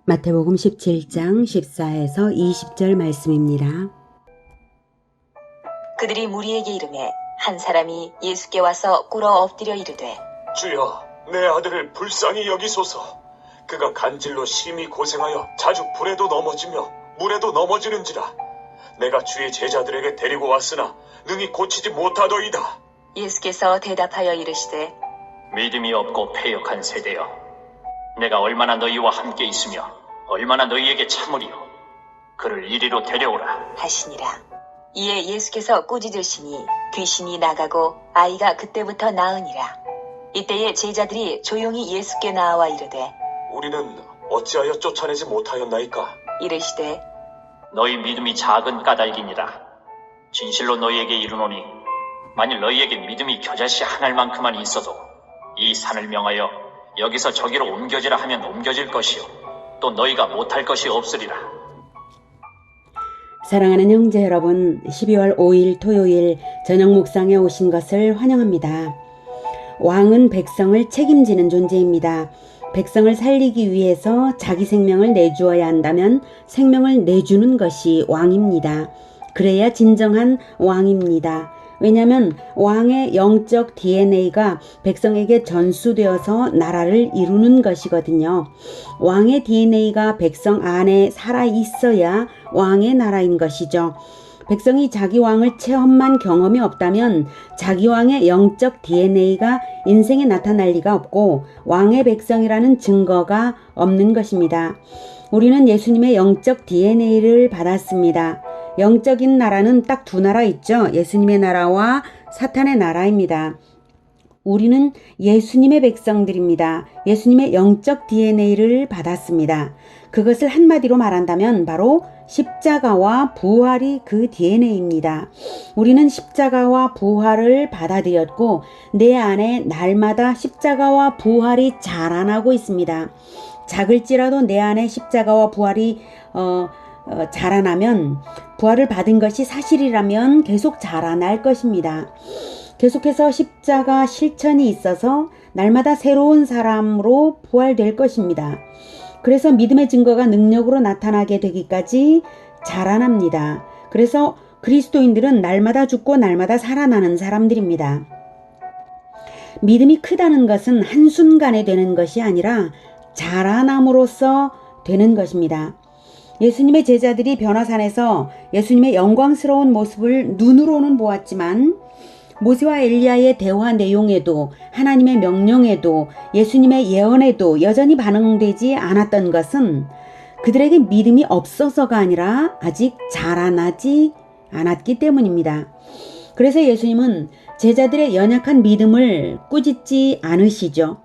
마태복음 17장 14에서 20절 말씀입니다. 그들이 무리에게 이르매 한 사람이 예수께 와서 꿇어 엎드려 이르되 주여, 내 아들을 불쌍히 여기소서. 그가 간질로 심히 고생하여 자주 불에도 넘어지며 물에도 넘어지는지라. 내가 주의 제자들에게 데리고 왔으나 능히 고치지 못하더이다. 예수께서 대답하여 이르시되 믿음이 없고 패역한 세대여, 내가 얼마나 너희와 함께 있으며 얼마나 너희에게 참으리요. 그를 이리로 데려오라. 하시니라. 이에 예수께서 꾸짖으시니 귀신이 나가고 아이가 그때부터 나으니라. 이때에 제자들이 조용히 예수께 나와 이르되 우리는 어찌하여 쫓아내지 못하였나이까? 이르시되 너희 믿음이 작은 까닭이니라. 진실로 너희에게 이르노니 만일 너희에게 믿음이 겨자씨 한 알만큼만 있어도 이 산을 명하여 여기서 저기로 옮겨지라 하면 옮겨질 것이요 또 너희가 못할 것이 없으리라. 사랑하는 형제 여러분, 12월 5일 토요일 저녁 묵상에 오신 것을 환영합니다. 왕은 백성을 책임지는 존재입니다. 백성을 살리기 위해서 자기 생명을 내주어야 한다면 생명을 내주는 것이 왕입니다. 그래야 진정한 왕입니다. 왜냐하면 왕의 영적 DNA가 백성에게 전수되어서 나라를 이루는 것이거든요. 왕의 DNA가 백성 안에 살아있어야 왕의 나라인 것이죠. 백성이 자기 왕을 체험한 경험이 없다면 자기 왕의 영적 DNA가 인생에 나타날 리가 없고 왕의 백성이라는 증거가 없는 것입니다. 우리는 예수님의 영적 DNA를 받았습니다. 영적인 나라는 딱 두 나라 있죠. 예수님의 나라와 사탄의 나라입니다. 우리는 예수님의 백성들입니다. 예수님의 영적 DNA를 받았습니다. 그것을 한마디로 말한다면 바로 십자가와 부활이 그 DNA입니다. 우리는 십자가와 부활을 받아들였고 내 안에 날마다 십자가와 부활이 자라나고 있습니다. 작을지라도 내 안에 십자가와 부활이 자라나면 부활을 받은 것이 사실이라면 계속 자라날 것입니다. 계속해서 십자가 실천이 있어서 날마다 새로운 사람으로 부활될 것입니다. 그래서 믿음의 증거가 능력으로 나타나게 되기까지 자라납니다. 그래서 그리스도인들은 날마다 죽고 날마다 살아나는 사람들입니다. 믿음이 크다는 것은 한순간에 되는 것이 아니라 자라남으로써 되는 것입니다. 예수님의 제자들이 변화산에서 예수님의 영광스러운 모습을 눈으로는 보았지만 모세와 엘리야의 대화 내용에도 하나님의 명령에도 예수님의 예언에도 여전히 반응되지 않았던 것은 그들에게 믿음이 없어서가 아니라 아직 자라나지 않았기 때문입니다. 그래서 예수님은 제자들의 연약한 믿음을 꾸짖지 않으시죠.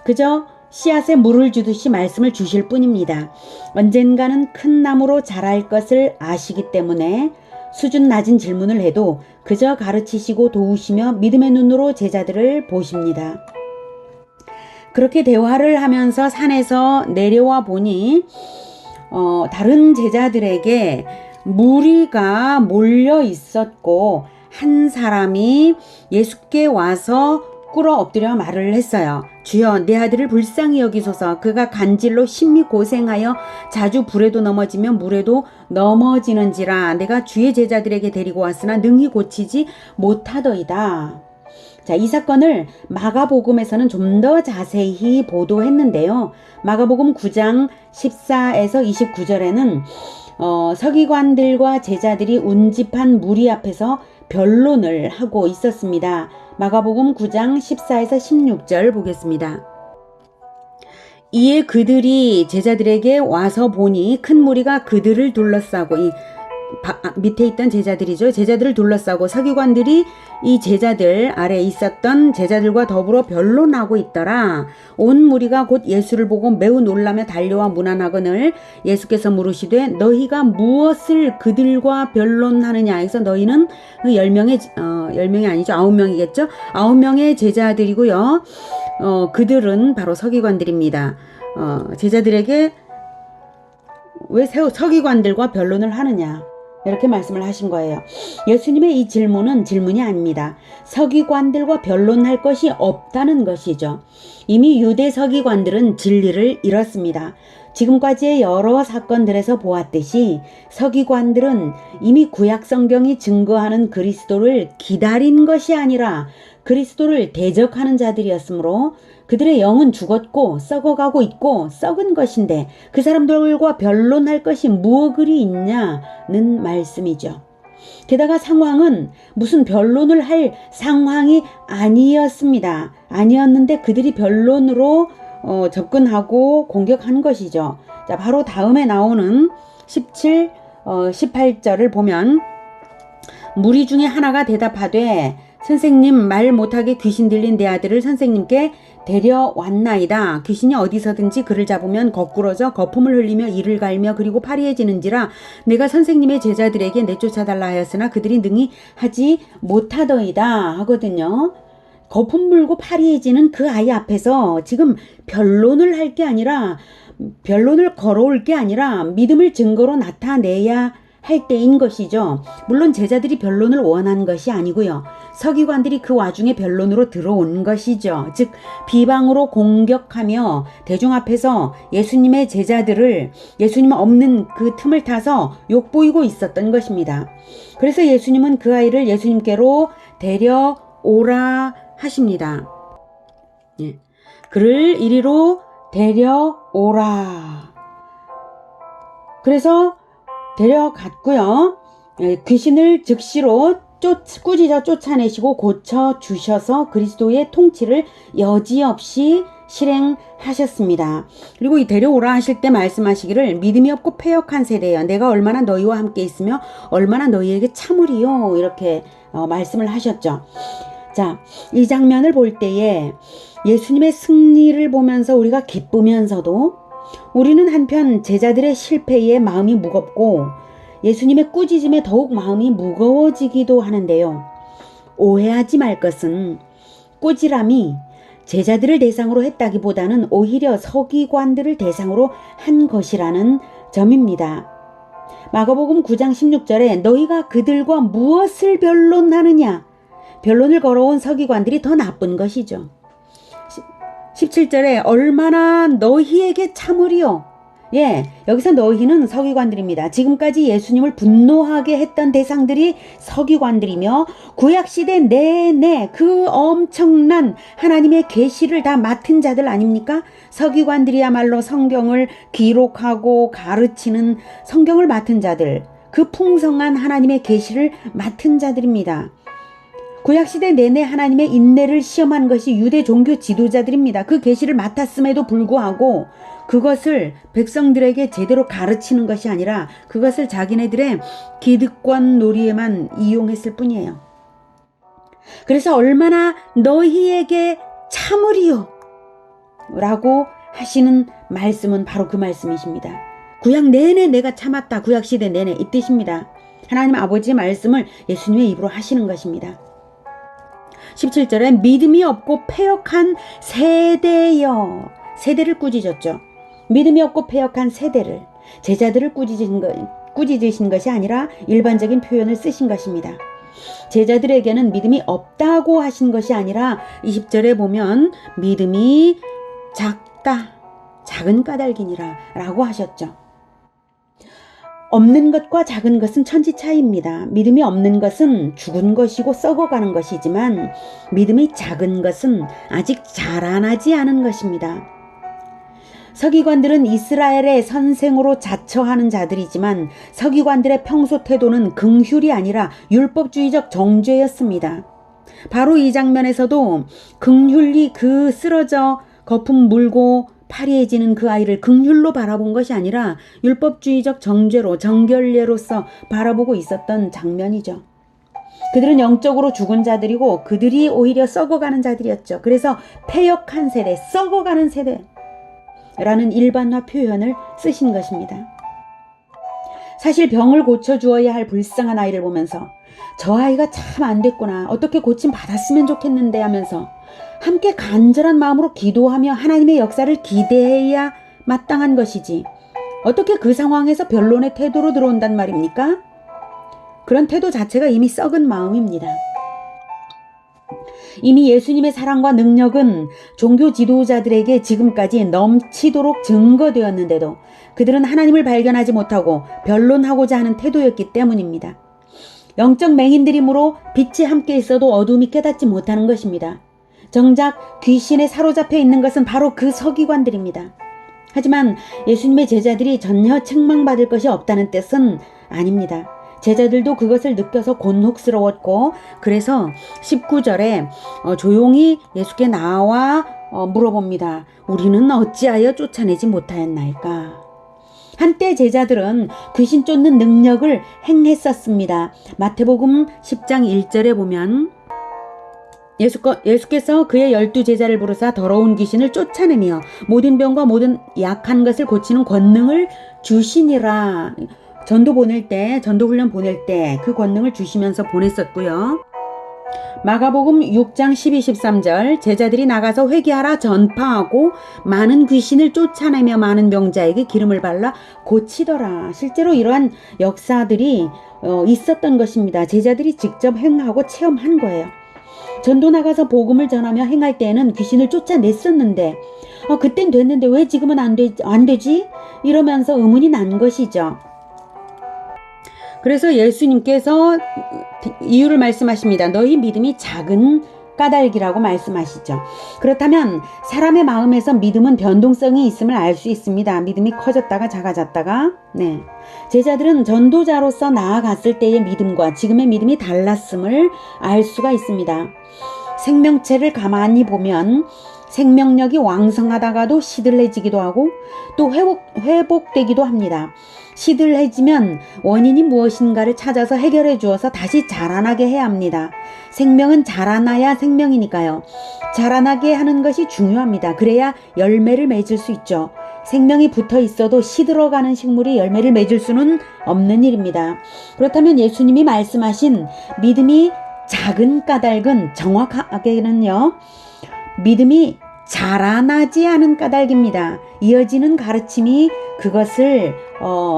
그저 씨앗에 물을 주듯이 말씀을 주실 뿐입니다. 언젠가는 큰 나무로 자랄 것을 아시기 때문에 수준 낮은 질문을 해도 그저 가르치시고 도우시며 믿음의 눈으로 제자들을 보십니다. 그렇게 대화를 하면서 산에서 내려와 보니 다른 제자들에게 무리가 몰려 있었고 한 사람이 예수께 와서 꿇어 엎드려 말을 했어요. 주여, 내 아들을 불쌍히 여기소서. 그가 간질로 심히 고생하여 자주 불에도 넘어지며 물에도 넘어지는지라. 내가 주의 제자들에게 데리고 왔으나 능히 고치지 못하더이다. 자, 이 사건을 마가복음에서는 좀 더 자세히 보도했는데요. 마가복음 9장 14에서 29절에는 서기관들과 제자들이 운집한 무리 앞에서 변론을 하고 있었습니다. 마가복음 9장 14에서 16절 보겠습니다. 이에 그들이 제자들에게 와서 보니 큰 무리가 그들을 둘러싸고 밑에 있던 제자들이죠. 제자들을 둘러싸고 서기관들이 이 제자들 아래에 있었던 제자들과 더불어 변론하고 있더라. 온 무리가 곧 예수를 보고 매우 놀라며 달려와 문안하거늘 예수께서 물으시되 너희가 무엇을 그들과 변론하느냐 해서 너희는 그 10명이 아니죠. 9명이겠죠. 9명의 제자들이고요. 그들은 바로 서기관들입니다. 제자들에게 왜 서기관들과 변론을 하느냐? 이렇게 말씀을 하신 거예요. 예수님의 이 질문은 질문이 아닙니다. 서기관들과 변론할 것이 없다는 것이죠. 이미 유대 서기관들은 진리를 잃었습니다. 지금까지의 여러 사건들에서 보았듯이 서기관들은 이미 구약 성경이 증거하는 그리스도를 기다린 것이 아니라 그리스도를 대적하는 자들이었으므로 그들의 영은 죽었고 썩어가고 있고 썩은 것인데 그 사람들과 변론할 것이 무엇 그리 있냐는 말씀이죠. 게다가 상황은 무슨 변론을 할 상황이 아니었습니다. 아니었는데 그들이 변론으로 접근하고 공격한 것이죠. 자, 바로 다음에 나오는 17, 18절을 보면 무리 중에 하나가 대답하되 선생님, 말 못하게 귀신 들린 내 아들을 선생님께 데려왔나이다. 귀신이 어디서든지 그를 잡으면 거꾸러져 거품을 흘리며 이를 갈며 그리고 파리해지는지라 내가 선생님의 제자들에게 내쫓아달라 하였으나 그들이 능히 하지 못하더이다 하거든요. 거품 물고 파리해지는 그 아이 앞에서 지금 변론을 할 게 아니라 변론을 걸어올 게 아니라 믿음을 증거로 나타내야 할 때인 것이죠. 물론 제자들이 변론을 원한 것이 아니고요. 서기관들이 그 와중에 변론으로 들어온 것이죠. 즉 비방으로 공격하며 대중 앞에서 예수님의 제자들을 예수님 없는 그 틈을 타서 욕보이고 있었던 것입니다. 그래서 예수님은 그 아이를 예수님께로 데려오라 하십니다. 예. 그를 이리로 데려오라. 그래서 데려갔고요. 귀신을 즉시로 꾸짖어 쫓아내시고 고쳐주셔서 그리스도의 통치를 여지없이 실행하셨습니다. 그리고 이 데려오라 하실 때 말씀하시기를 믿음이 없고 패역한 세대여 내가 얼마나 너희와 함께 있으며 얼마나 너희에게 참으리요 이렇게 말씀을 하셨죠. 자, 이 장면을 볼 때에 예수님의 승리를 보면서 우리가 기쁘면서도 우리는 한편 제자들의 실패에 마음이 무겁고 예수님의 꾸짖음에 더욱 마음이 무거워지기도 하는데요. 오해하지 말 것은 꾸지람이 제자들을 대상으로 했다기보다는 오히려 서기관들을 대상으로 한 것이라는 점입니다. 마가복음 9장 16절에 너희가 그들과 무엇을 변론하느냐? 변론을 걸어온 서기관들이 더 나쁜 것이죠. 17절에 얼마나 너희에게 참으리요. 예, 여기서 너희는 서기관들입니다. 지금까지 예수님을 분노하게 했던 대상들이 서기관들이며 구약시대 내내 그 엄청난 하나님의 계시를 다 맡은 자들 아닙니까? 서기관들이야말로 성경을 기록하고 가르치는 성경을 맡은 자들, 그 풍성한 하나님의 계시를 맡은 자들입니다. 구약시대 내내 하나님의 인내를 시험한 것이 유대 종교 지도자들입니다. 그 계시를 맡았음에도 불구하고 그것을 백성들에게 제대로 가르치는 것이 아니라 그것을 자기네들의 기득권 놀이에만 이용했을 뿐이에요. 그래서 얼마나 너희에게 참으리요 라고 하시는 말씀은 바로 그 말씀이십니다. 구약 내내 내가 참았다. 구약시대 내내 이 뜻입니다. 하나님 아버지의 말씀을 예수님의 입으로 하시는 것입니다. 17절에 믿음이 없고 패역한 세대여. 세대를 꾸짖었죠. 믿음이 없고 패역한 세대를, 제자들을 꾸짖으신 것이 아니라 일반적인 표현을 쓰신 것입니다. 제자들에게는 믿음이 없다고 하신 것이 아니라 20절에 보면 믿음이 작다, 작은 까닭이니라 라고 하셨죠. 없는 것과 작은 것은 천지 차이입니다. 믿음이 없는 것은 죽은 것이고 썩어가는 것이지만 믿음이 작은 것은 아직 자라나지 않은 것입니다. 서기관들은 이스라엘의 선생으로 자처하는 자들이지만 서기관들의 평소 태도는 긍휼이 아니라 율법주의적 정죄였습니다. 바로 이 장면에서도 긍휼히 그 쓰러져 거품 물고 파리해지는 그 아이를 긍휼로 바라본 것이 아니라 율법주의적 정죄로 정결례로서 바라보고 있었던 장면이죠. 그들은 영적으로 죽은 자들이고 그들이 오히려 썩어가는 자들이었죠. 그래서 패역한 세대, 썩어가는 세대라는 일반화 표현을 쓰신 것입니다. 사실 병을 고쳐주어야 할 불쌍한 아이를 보면서 저 아이가 참 안 됐구나, 어떻게 고침 받았으면 좋겠는데 하면서 함께 간절한 마음으로 기도하며 하나님의 역사를 기대해야 마땅한 것이지 어떻게 그 상황에서 변론의 태도로 들어온단 말입니까? 그런 태도 자체가 이미 썩은 마음입니다. 이미 예수님의 사랑과 능력은 종교 지도자들에게 지금까지 넘치도록 증거되었는데도 그들은 하나님을 발견하지 못하고 변론하고자 하는 태도였기 때문입니다. 영적 맹인들이므로 빛이 함께 있어도 어둠이 깨닫지 못하는 것입니다. 정작 귀신에 사로잡혀 있는 것은 바로 그 서기관들입니다. 하지만 예수님의 제자들이 전혀 책망받을 것이 없다는 뜻은 아닙니다. 제자들도 그것을 느껴서 곤혹스러웠고, 그래서 19절에 조용히 예수께 나와 물어봅니다. 우리는 어찌하여 쫓아내지 못하였나이까? 한때 제자들은 귀신 쫓는 능력을 행했었습니다. 마태복음 10장 1절에 보면 예수께서 그의 12제자를 부르사 더러운 귀신을 쫓아내며 모든 병과 모든 약한 것을 고치는 권능을 주시니라. 전도훈련 보낼 때 그 권능을 주시면서 보냈었고요. 마가복음 6장 12, 13절 제자들이 나가서 회개하라 전파하고 많은 귀신을 쫓아내며 많은 병자에게 기름을 발라 고치더라. 실제로 이러한 역사들이 있었던 것입니다. 제자들이 직접 행하고 체험한 거예요. 전도 나가서 복음을 전하며 행할 때에는 귀신을 쫓아냈었는데 그땐 됐는데 왜 지금은 안 되지? 이러면서 의문이 난 것이죠. 그래서 예수님께서 이유를 말씀하십니다. 너희 믿음이 작은 까닭이라고 말씀하시죠. 그렇다면 사람의 마음에서 믿음은 변동성이 있음을 알 수 있습니다. 믿음이 커졌다가 작아졌다가. 제자들은 전도자로서 나아갔을 때의 믿음과 지금의 믿음이 달랐음을 알 수가 있습니다. 생명체를 가만히 보면 생명력이 왕성하다가도 시들해지기도 하고 또 회복되기도 합니다. 시들해지면 원인이 무엇인가를 찾아서 해결해 주어서 다시 자라나게 해야 합니다. 생명은 자라나야 생명이니까요. 자라나게 하는 것이 중요합니다. 그래야 열매를 맺을 수 있죠. 생명이 붙어 있어도 시들어가는 식물이 열매를 맺을 수는 없는 일입니다. 그렇다면 예수님이 말씀하신 믿음이 작은 까닭은 정확하게는요, 믿음이 자라나지 않은 까닭입니다. 이어지는 가르침이 그것을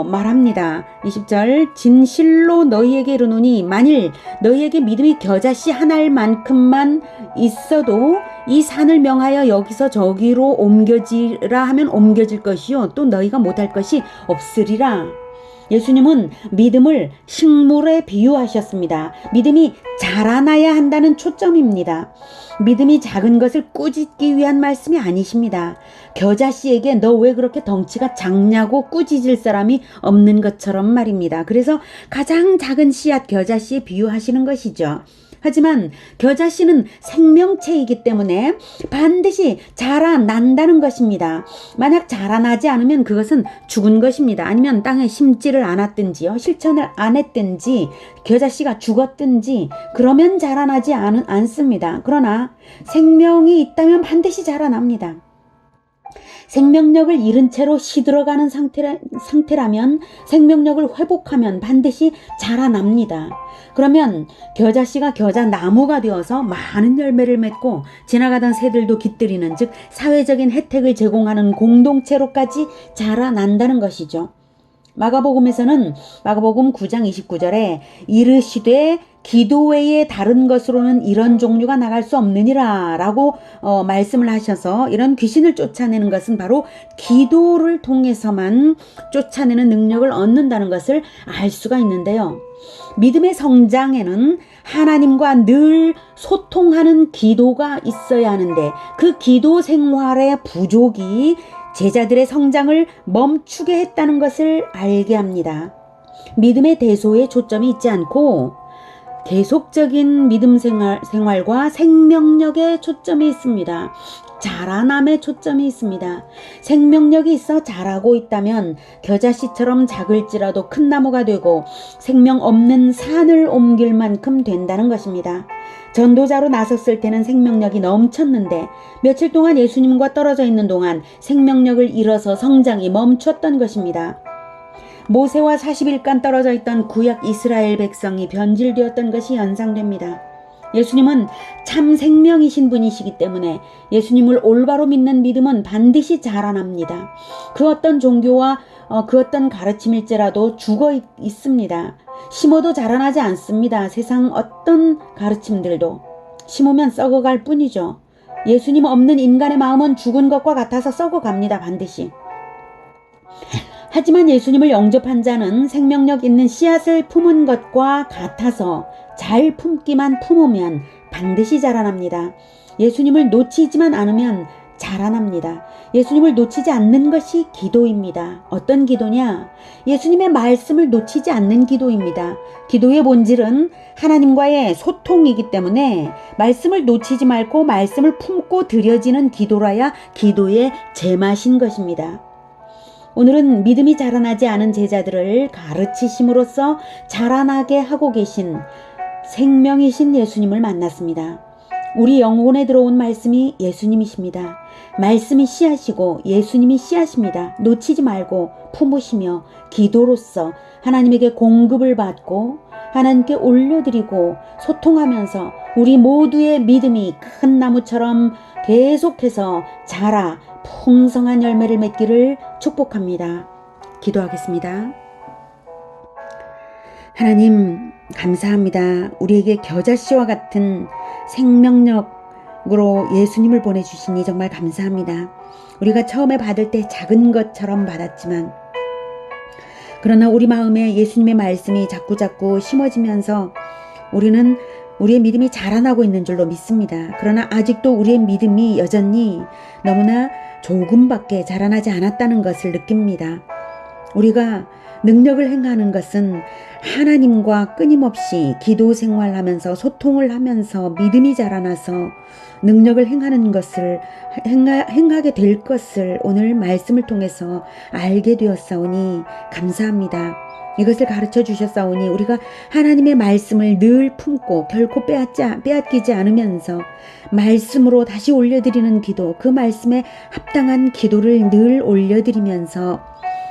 말합니다. 20절 진실로 너희에게 이르노니 만일 너희에게 믿음이 겨자씨 하나만큼만 있어도 이 산을 명하여 여기서 저기로 옮겨지라 하면 옮겨질 것이요 또 너희가 못할 것이 없으리라. 예수님은 믿음을 식물에 비유하셨습니다. 믿음이 자라나야 한다는 초점입니다. 믿음이 작은 것을 꾸짖기 위한 말씀이 아니십니다. 겨자씨에게 너 왜 그렇게 덩치가 작냐고 꾸짖을 사람이 없는 것처럼 말입니다. 그래서 가장 작은 씨앗 겨자씨에 비유하시는 것이죠. 하지만 겨자씨는 생명체이기 때문에 반드시 자라난다는 것입니다. 만약 자라나지 않으면 그것은 죽은 것입니다. 아니면 땅에 심지를 않았든지요, 실천을 안 했든지 겨자씨가 죽었든지 그러면 자라나지 않습니다. 그러나 생명이 있다면 반드시 자라납니다. 생명력을 잃은 채로 시들어가는 상태라면 생명력을 회복하면 반드시 자라납니다. 그러면 겨자씨가 겨자나무가 되어서 많은 열매를 맺고 지나가던 새들도 깃들이는, 즉 사회적인 혜택을 제공하는 공동체로까지 자라난다는 것이죠. 마가복음에서는 마가복음 9장 29절에 이르시되 기도 외에 다른 것으로는 이런 종류가 나갈 수 없느니라 라고 말씀을 하셔서 이런 귀신을 쫓아내는 것은 바로 기도를 통해서만 쫓아내는 능력을 얻는다는 것을 알 수가 있는데요. 믿음의 성장에는 하나님과 늘 소통하는 기도가 있어야 하는데 그 기도 생활의 부족이 제자들의 성장을 멈추게 했다는 것을 알게 합니다. 믿음의 대소에 초점이 있지 않고 계속적인 믿음 생활과 생명력에 초점이 있습니다. 자라남에 초점이 있습니다. 생명력이 있어 자라고 있다면 겨자씨처럼 작을지라도 큰 나무가 되고 생명 없는 산을 옮길 만큼 된다는 것입니다. 전도자로 나섰을 때는 생명력이 넘쳤는데 며칠 동안 예수님과 떨어져 있는 동안 생명력을 잃어서 성장이 멈췄던 것입니다. 모세와 40일간 떨어져 있던 구약 이스라엘 백성이 변질되었던 것이 연상됩니다. 예수님은 참 생명이신 분이시기 때문에 예수님을 올바로 믿는 믿음은 반드시 자라납니다. 그 어떤 종교와 그 어떤 가르침일지라도 죽어 있습니다. 심어도 자라나지 않습니다. 세상 어떤 가르침들도 심으면 썩어갈 뿐이죠. 예수님 없는 인간의 마음은 죽은 것과 같아서 썩어갑니다. 반드시. 하지만 예수님을 영접한 자는 생명력 있는 씨앗을 품은 것과 같아서 잘 품기만 품으면 반드시 자라납니다. 예수님을 놓치지만 않으면 자라납니다. 예수님을 놓치지 않는 것이 기도입니다. 어떤 기도냐? 예수님의 말씀을 놓치지 않는 기도입니다. 기도의 본질은 하나님과의 소통이기 때문에 말씀을 놓치지 말고 말씀을 품고 드려지는 기도라야 기도의 제맛인 것입니다. 오늘은 믿음이 자라나지 않은 제자들을 가르치심으로써 자라나게 하고 계신 생명이신 예수님을 만났습니다. 우리 영혼에 들어온 말씀이 예수님이십니다. 말씀이 씨앗이고 예수님이 씨앗입니다. 놓치지 말고 품으시며 기도로써 하나님에게 공급을 받고 하나님께 올려드리고 소통하면서 우리 모두의 믿음이 큰 나무처럼 계속해서 자라 풍성한 열매를 맺기를 축복합니다. 기도하겠습니다. 하나님 감사합니다. 우리에게 겨자씨와 같은 생명력으로 예수님을 보내주시니 정말 감사합니다. 우리가 처음에 받을 때 작은 것처럼 받았지만 그러나 우리 마음에 예수님의 말씀이 자꾸자꾸 심어지면서 우리는 우리의 믿음이 자라나고 있는 줄로 믿습니다. 그러나 아직도 우리의 믿음이 여전히 너무나 조금밖에 자라나지 않았다는 것을 느낍니다. 우리가 능력을 행하는 것은 하나님과 끊임없이 기도 생활하면서 소통을 하면서 믿음이 자라나서 능력을 행하는 것을 행하게 될 것을 오늘 말씀을 통해서 알게 되었사오니 감사합니다. 이것을 가르쳐 주셨사오니 우리가 하나님의 말씀을 늘 품고 결코 빼앗기지 않으면서 말씀으로 다시 올려드리는 기도, 그 말씀에 합당한 기도를 늘 올려드리면서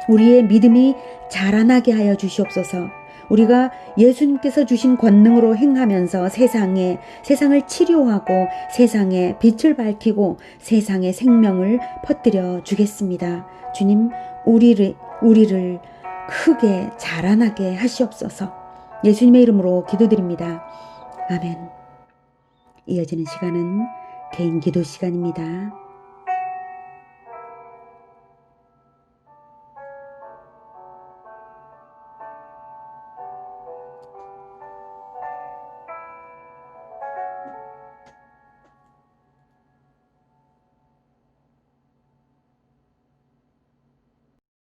우리의 믿음이 자라나게 하여 주시옵소서. 우리가 예수님께서 주신 권능으로 행하면서 세상을 치료하고 세상에 빛을 밝히고 세상에 생명을 퍼뜨려 주겠습니다. 주님, 우리를 크게 자라나게 하시옵소서. 예수님의 이름으로 기도드립니다. 아멘. 이어지는 시간은 개인 기도 시간입니다.